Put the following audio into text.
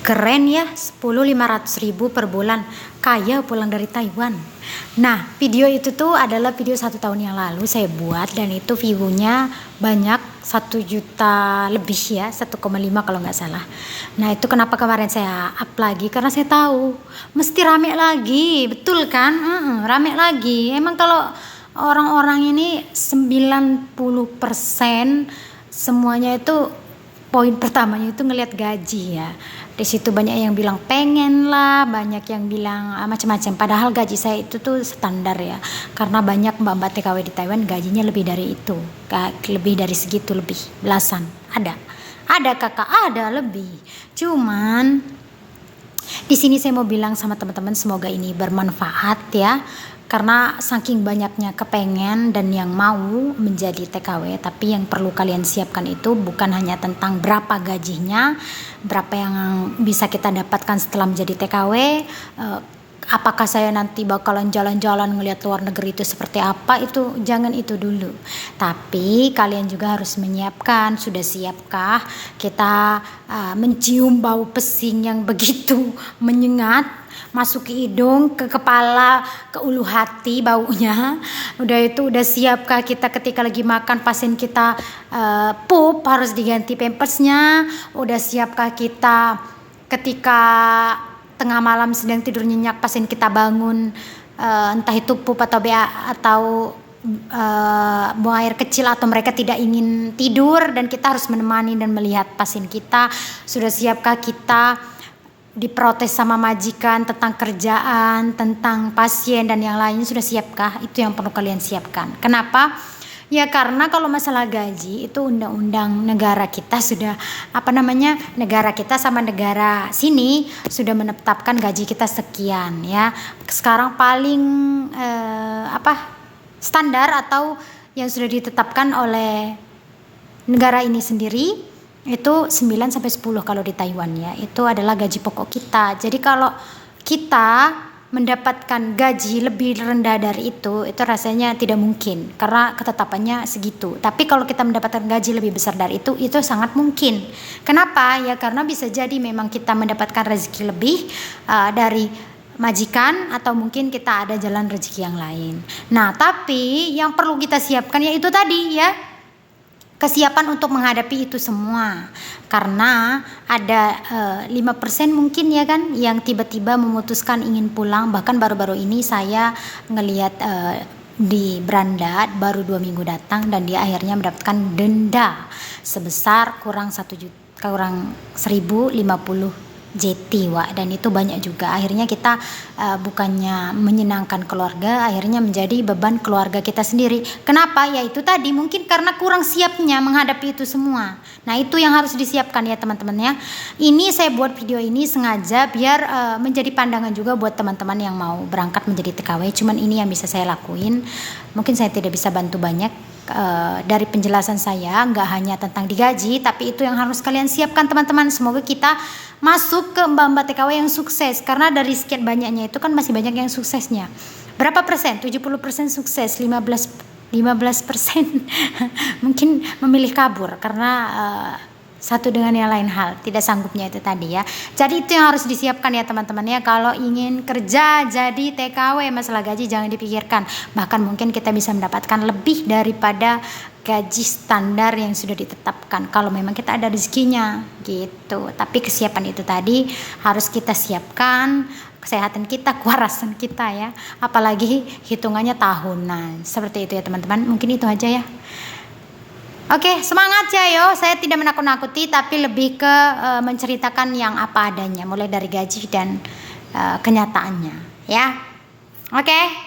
Keren ya, 10.500.000 per bulan, kaya pulang dari Taiwan. Nah, video itu tuh adalah video 1 tahun yang lalu saya buat, dan itu view-nya banyak, 1 juta lebih ya, 1,5 kalau nggak salah. Nah, itu kenapa kemarin saya up lagi, karena saya tahu mesti rame lagi, betul kan? Rame lagi. Emang kalau orang-orang ini 90% semuanya itu poin pertamanya itu ngelihat gaji ya. Di situ banyak yang bilang pengen lah, banyak yang bilang macam-macam. Padahal gaji saya itu tuh standar ya. Karena banyak mbak-mbak TKW di Taiwan gajinya lebih dari itu. Lebih dari segitu, lebih belasan. Ada kakak, ada lebih. Cuman di sini saya mau bilang sama teman-teman, semoga ini bermanfaat ya. Karena saking banyaknya kepengen dan yang mau menjadi TKW, tapi yang perlu kalian siapkan itu bukan hanya tentang berapa gajinya, berapa yang bisa kita dapatkan setelah menjadi TKW, apakah saya nanti bakalan jalan-jalan ngelihat luar negeri itu seperti apa, itu jangan itu dulu. Tapi kalian juga harus menyiapkan, sudah siapkah kita mencium bau pesing yang begitu menyengat, masuk ke hidung, ke kepala, ke ulu hati baunya. Udah siapkah kita ketika lagi makan pasien kita pup harus diganti pampersnya? Udah siapkah kita ketika tengah malam sedang tidur nyenyak pasien kita bangun, entah itu pup atau buang air kecil, atau mereka tidak ingin tidur dan kita harus menemani dan melihat pasien kita? Sudah siapkah kita diprotes sama majikan tentang kerjaan, tentang pasien dan yang lain? Sudah siapkah? Itu yang perlu kalian siapkan. Kenapa? Ya karena kalau masalah gaji itu undang-undang negara kita sudah negara kita sama negara sini sudah menetapkan gaji kita sekian ya. Sekarang paling standar atau yang sudah ditetapkan oleh negara ini sendiri itu 9-10 kalau di Taiwan ya. Itu adalah gaji pokok kita. Jadi kalau kita mendapatkan gaji lebih rendah dari itu rasanya tidak mungkin karena ketetapannya segitu. Tapi kalau kita mendapatkan gaji lebih besar dari itu sangat mungkin. Kenapa? Ya karena bisa jadi memang kita mendapatkan rezeki lebih dari majikan, atau mungkin kita ada jalan rezeki yang lain. Nah, tapi yang perlu kita siapkan ya itu tadi ya, kesiapan untuk menghadapi itu semua. Karena ada 5% mungkin ya kan yang tiba-tiba memutuskan ingin pulang. Bahkan baru-baru ini saya ngelihat di Branda baru 2 minggu datang, dan dia akhirnya mendapatkan denda sebesar kurang 1.050 JT Wak, dan itu banyak juga. Akhirnya kita bukannya menyenangkan keluarga, akhirnya menjadi beban keluarga kita sendiri. Kenapa? Ya itu tadi, mungkin karena kurang siapnya menghadapi itu semua. Nah itu yang harus disiapkan ya teman-teman ya. Ini saya buat video ini sengaja biar menjadi pandangan juga buat teman-teman yang mau berangkat menjadi TKW. Cuman ini yang bisa saya lakuin. Mungkin saya tidak bisa bantu banyak. Dari penjelasan saya nggak hanya tentang digaji, tapi itu yang harus kalian siapkan teman-teman. Semoga kita masuk ke mbak-mbak TKW yang sukses, karena dari sekian banyaknya itu kan masih banyak yang suksesnya. Berapa persen? 70% sukses, 15% mungkin memilih kabur karena satu dengan yang lain hal, tidak sanggupnya itu tadi ya. Jadi itu yang harus disiapkan ya teman-teman ya. Kalau ingin kerja jadi TKW, masalah gaji jangan dipikirkan. Bahkan mungkin kita bisa mendapatkan lebih daripada gaji standar yang sudah ditetapkan kalau memang kita ada rezekinya gitu. Tapi kesiapan itu tadi harus kita siapkan, kesehatan kita, kewarasan kita ya. Apalagi hitungannya tahunan. Seperti itu ya teman-teman. Mungkin itu aja ya. Oke, semangat ya yo. Saya tidak menakut-nakuti, tapi lebih ke menceritakan yang apa adanya, mulai dari gaji dan kenyataannya ya. Oke.